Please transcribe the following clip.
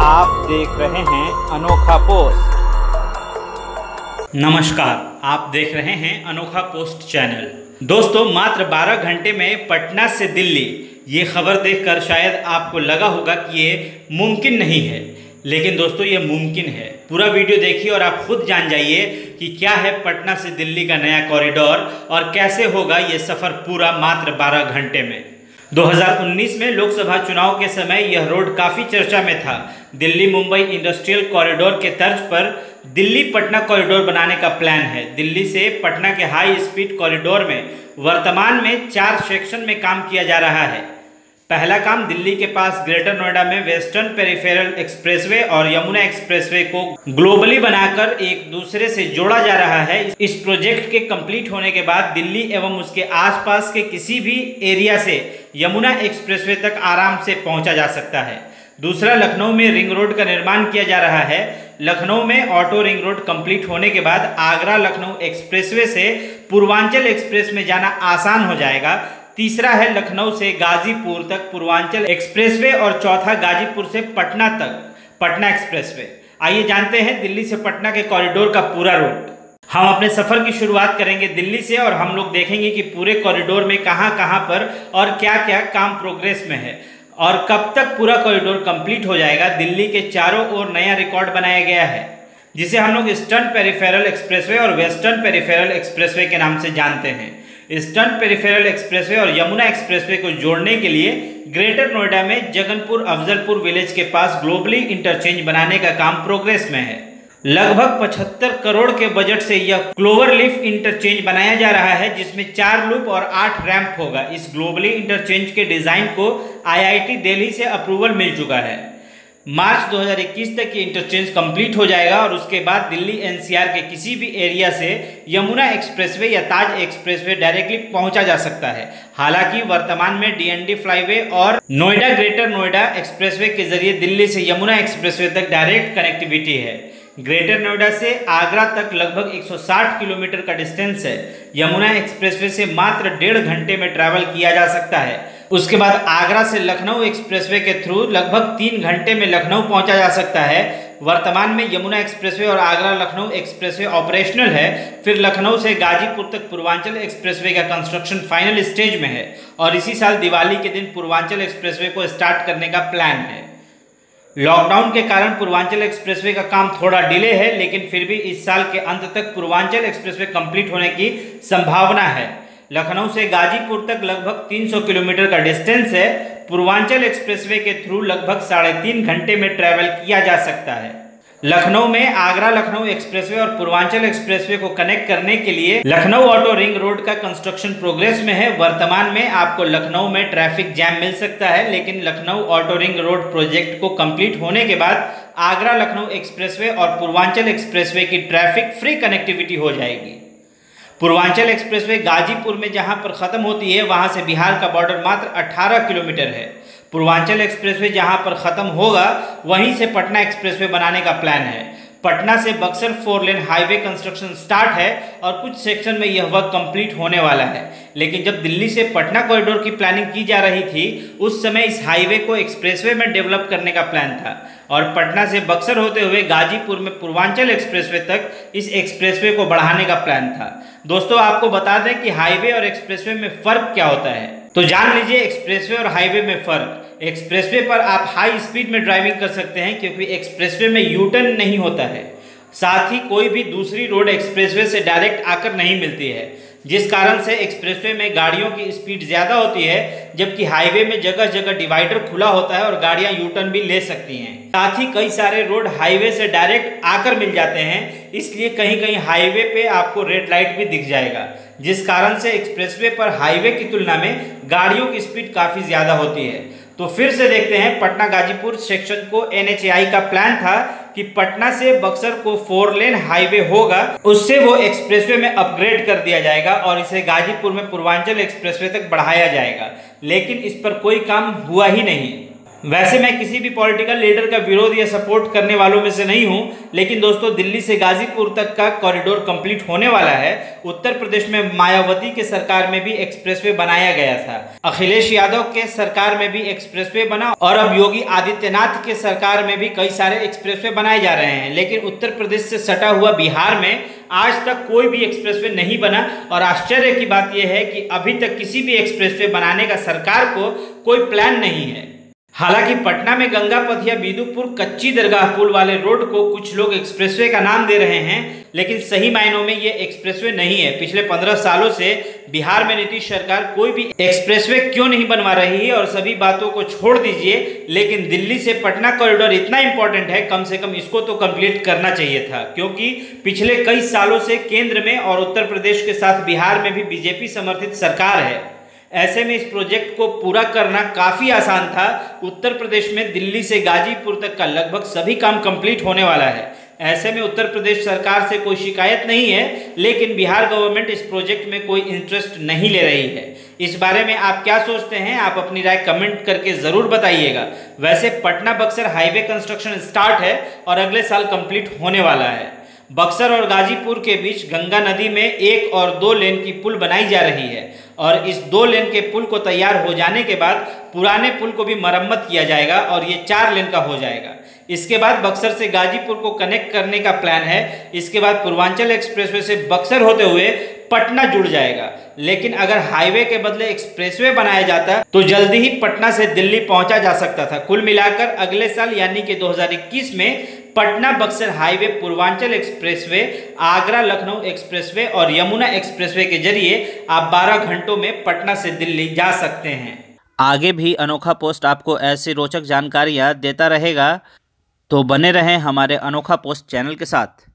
आप देख रहे हैं अनोखा पोस्ट। नमस्कार, आप देख रहे हैं अनोखा पोस्ट चैनल। दोस्तों, मात्र 12 घंटे में पटना से दिल्ली, ये खबर देखकर शायद आपको लगा होगा कि ये मुमकिन नहीं है, लेकिन दोस्तों ये मुमकिन है। पूरा वीडियो देखिए और आप खुद जान जाइए कि क्या है पटना से दिल्ली का नया कॉरिडोर और कैसे होगा ये सफ़र पूरा मात्र 12 घंटे में। 2019 में लोकसभा चुनाव के समय यह रोड काफ़ी चर्चा में था। दिल्ली मुंबई इंडस्ट्रियल कॉरिडोर के तर्ज पर दिल्ली पटना कॉरिडोर बनाने का प्लान है। दिल्ली से पटना के हाई स्पीड कॉरिडोर में वर्तमान में 4 सेक्शन में काम किया जा रहा है। पहला काम दिल्ली के पास ग्रेटर नोएडा में वेस्टर्न पेरिफेरल एक्सप्रेसवे और यमुना एक्सप्रेसवे को ग्लोबली बनाकर एक दूसरे से जोड़ा जा रहा है। इस प्रोजेक्ट के कंप्लीट होने के बाद दिल्ली एवं उसके आसपास के किसी भी एरिया से यमुना एक्सप्रेसवे तक आराम से पहुंचा जा सकता है। दूसरा, लखनऊ में रिंग रोड का निर्माण किया जा रहा है। लखनऊ में ऑटो रिंग रोड कंप्लीट होने के बाद आगरा लखनऊ एक्सप्रेसवे से पूर्वांचल एक्सप्रेस में जाना आसान हो जाएगा। तीसरा है लखनऊ से गाजीपुर तक पूर्वांचल एक्सप्रेसवे और चौथा गाजीपुर से पटना तक पटना एक्सप्रेसवे। आइए जानते हैं दिल्ली से पटना के कॉरिडोर का पूरा रूट। हम अपने सफ़र की शुरुआत करेंगे दिल्ली से और हम लोग देखेंगे कि पूरे कॉरिडोर में कहां पर और क्या क्या काम प्रोग्रेस में है और कब तक पूरा कॉरिडोर कंप्लीट हो जाएगा। दिल्ली के चारों ओर नया रिकॉर्ड बनाया गया है, जिसे हम लोग ईस्टर्न पेरिफेरल एक्सप्रेसवे और वेस्टर्न पेरिफेरल एक्सप्रेसवे के नाम से जानते हैं। ईस्टर्न पेरिफेरल एक्सप्रेसवे और यमुना एक्सप्रेसवे को जोड़ने के लिए ग्रेटर नोएडा में जगनपुर अफजलपुर विलेज के पास ग्लोबली इंटरचेंज बनाने का काम प्रोग्रेस में है। लगभग 75 करोड़ के बजट से यह क्लोवरलीफ इंटरचेंज बनाया जा रहा है, जिसमें 4 लूप और 8 रैंप होगा। इस ग्लोबली इंटरचेंज के डिजाइन को IIT दिल्ली से अप्रूवल मिल चुका है। मार्च 2021 तक ये इंटरचेंज कंप्लीट हो जाएगा और उसके बाद दिल्ली NCR के किसी भी एरिया से यमुना एक्सप्रेसवे या ताज एक्सप्रेसवे डायरेक्टली पहुंचा जा सकता है। हालांकि वर्तमान में DND फ्लाईवे और नोएडा ग्रेटर नोएडा एक्सप्रेसवे के जरिए दिल्ली से यमुना एक्सप्रेसवे तक डायरेक्ट कनेक्टिविटी है। ग्रेटर नोएडा से आगरा तक लगभग 160 किलोमीटर का डिस्टेंस है। यमुना एक्सप्रेसवे से मात्र 1.5 घंटे में ट्रैवल किया जा सकता है। उसके बाद आगरा से लखनऊ एक्सप्रेसवे के थ्रू लगभग 3 घंटे में लखनऊ पहुंचा जा सकता है। वर्तमान में यमुना एक्सप्रेसवे और आगरा लखनऊ एक्सप्रेसवे ऑपरेशनल है। फिर लखनऊ से गाजीपुर तक पूर्वांचल एक्सप्रेसवे का कंस्ट्रक्शन फाइनल स्टेज में है और इसी साल दिवाली के दिन पूर्वांचल एक्सप्रेसवे को स्टार्ट करने का प्लान है। लॉकडाउन के कारण पूर्वांचल एक्सप्रेसवे का काम थोड़ा डिले है, लेकिन फिर भी इस साल के अंत तक पूर्वांचल एक्सप्रेसवे कंप्लीट होने की संभावना है। लखनऊ से गाजीपुर तक लगभग 300 किलोमीटर का डिस्टेंस है। पूर्वांचल एक्सप्रेसवे के थ्रू लगभग 3.5 घंटे में ट्रैवल किया जा सकता है। लखनऊ में आगरा लखनऊ एक्सप्रेसवे और पूर्वांचल एक्सप्रेसवे को कनेक्ट करने के लिए लखनऊ ऑटो रिंग रोड का कंस्ट्रक्शन प्रोग्रेस में है। वर्तमान में आपको लखनऊ में ट्रैफिक जैम मिल सकता है, लेकिन Lucknow auto ring road project को कंप्लीट होने के बाद आगरा लखनऊ एक्सप्रेसवे और पूर्वांचल एक्सप्रेसवे की ट्रैफिक फ्री कनेक्टिविटी हो जाएगी। पूर्वांचल एक्सप्रेसवे गाजीपुर में जहां पर खत्म होती है, वहां से बिहार का बॉर्डर मात्र 18 किलोमीटर है। पूर्वांचल एक्सप्रेसवे जहां पर खत्म होगा, वहीं से पटना एक्सप्रेसवे बनाने का प्लान है। पटना से Buxar 4 lane highway construction start है और कुछ सेक्शन में यह वर्क कंप्लीट होने वाला है। लेकिन जब दिल्ली से पटना कॉरिडोर की प्लानिंग की जा रही थी, उस समय इस हाईवे को एक्सप्रेसवे में डेवलप करने का प्लान था और पटना से बक्सर होते हुए गाजीपुर में पूर्वांचल एक्सप्रेसवे तक इस एक्सप्रेसवे को बढ़ाने का प्लान था। दोस्तों, आपको बता दें कि हाईवे और एक्सप्रेसवे में फ़र्क क्या होता है, तो जान लीजिए एक्सप्रेसवे और हाईवे में फ़र्क। एक्सप्रेसवे पर आप हाई स्पीड में ड्राइविंग कर सकते हैं, क्योंकि एक्सप्रेसवे में यू टर्न नहीं होता है। साथ ही कोई भी दूसरी रोड एक्सप्रेसवे से डायरेक्ट आकर नहीं मिलती है, जिस कारण से एक्सप्रेसवे में गाड़ियों की स्पीड ज़्यादा होती है, जबकि हाईवे में जगह जगह डिवाइडर खुला होता है और गाड़ियां यू टर्न भी ले सकती हैं। साथ ही कई सारे रोड हाईवे से डायरेक्ट आकर मिल जाते हैं, इसलिए कहीं कहीं हाईवे पे आपको रेड लाइट भी दिख जाएगा, जिस कारण से एक्सप्रेसवे पर हाईवे की तुलना में गाड़ियों की स्पीड काफ़ी ज़्यादा होती है। तो फिर से देखते हैं पटना गाजीपुर सेक्शन को। NHAI का प्लान था कि पटना से बक्सर को 4 लेन हाईवे होगा, उससे वो एक्सप्रेसवे में अपग्रेड कर दिया जाएगा और इसे गाजीपुर में पूर्वांचल एक्सप्रेसवे तक बढ़ाया जाएगा, लेकिन इस पर कोई काम हुआ ही नहीं। वैसे मैं किसी भी पॉलिटिकल लीडर का विरोध या सपोर्ट करने वालों में से नहीं हूं, लेकिन दोस्तों दिल्ली से गाजीपुर तक का कॉरिडोर कंप्लीट होने वाला है। उत्तर प्रदेश में मायावती के सरकार में भी एक्सप्रेसवे बनाया गया था, अखिलेश यादव के सरकार में भी एक्सप्रेसवे बना और अब योगी आदित्यनाथ के सरकार में भी कई सारे एक्सप्रेसवे बनाए जा रहे हैं। लेकिन उत्तर प्रदेश से सटा हुआ बिहार में आज तक कोई भी एक्सप्रेसवे नहीं बना और आश्चर्य की बात यह है कि अभी तक किसी भी एक्सप्रेसवे बनाने का सरकार को कोई प्लान नहीं है। हालांकि पटना में गंगा पथ या बिदुपुर कच्ची दरगाह पुल वाले रोड को कुछ लोग एक्सप्रेसवे का नाम दे रहे हैं, लेकिन सही मायनों में ये एक्सप्रेसवे नहीं है। पिछले 15 सालों से बिहार में नीतीश सरकार कोई भी एक्सप्रेसवे क्यों नहीं बनवा रही है, और सभी बातों को छोड़ दीजिए, लेकिन दिल्ली से पटना कॉरिडोर इतना इंपॉर्टेंट है, कम से कम इसको तो कंप्लीट करना चाहिए था। क्योंकि पिछले कई सालों से केंद्र में और उत्तर प्रदेश के साथ बिहार में भी बीजेपी समर्थित सरकार है। ऐसे में इस प्रोजेक्ट को पूरा करना काफ़ी आसान था। उत्तर प्रदेश में दिल्ली से गाजीपुर तक का लगभग सभी काम कंप्लीट होने वाला है। ऐसे में उत्तर प्रदेश सरकार से कोई शिकायत नहीं है, लेकिन बिहार गवर्नमेंट इस प्रोजेक्ट में कोई इंटरेस्ट नहीं ले रही है। इस बारे में आप क्या सोचते हैं? आप अपनी राय कमेंट करके ज़रूर बताइएगा। वैसे Patna Buxar highway construction start है और अगले साल कंप्लीट होने वाला है। बक्सर और गाजीपुर के बीच गंगा नदी में 1 और 2 लेन की पुल बनाई जा रही है और इस 2 लेन के पुल को तैयार हो जाने के बाद पुराने पुल को भी मरम्मत किया जाएगा और ये 4 लेन का हो जाएगा। इसके बाद बक्सर से गाजीपुर को कनेक्ट करने का प्लान है। इसके बाद पूर्वांचल एक्सप्रेसवे से बक्सर होते हुए पटना जुड़ जाएगा। लेकिन अगर हाईवे के बदले एक्सप्रेसवे बनाया जाता तो जल्दी ही पटना से दिल्ली पहुंचा जा सकता था। कुल मिलाकर अगले साल यानी कि 2021 में Patna Buxar highway, Purvanchal expressway, Agra Lucknow expressway और यमुना एक्सप्रेसवे के जरिए आप 12 घंटों में पटना से दिल्ली जा सकते हैं। आगे भी अनोखा पोस्ट आपको ऐसी रोचक जानकारियाँ देता रहेगा, तो बने रहें हमारे अनोखा पोस्ट चैनल के साथ।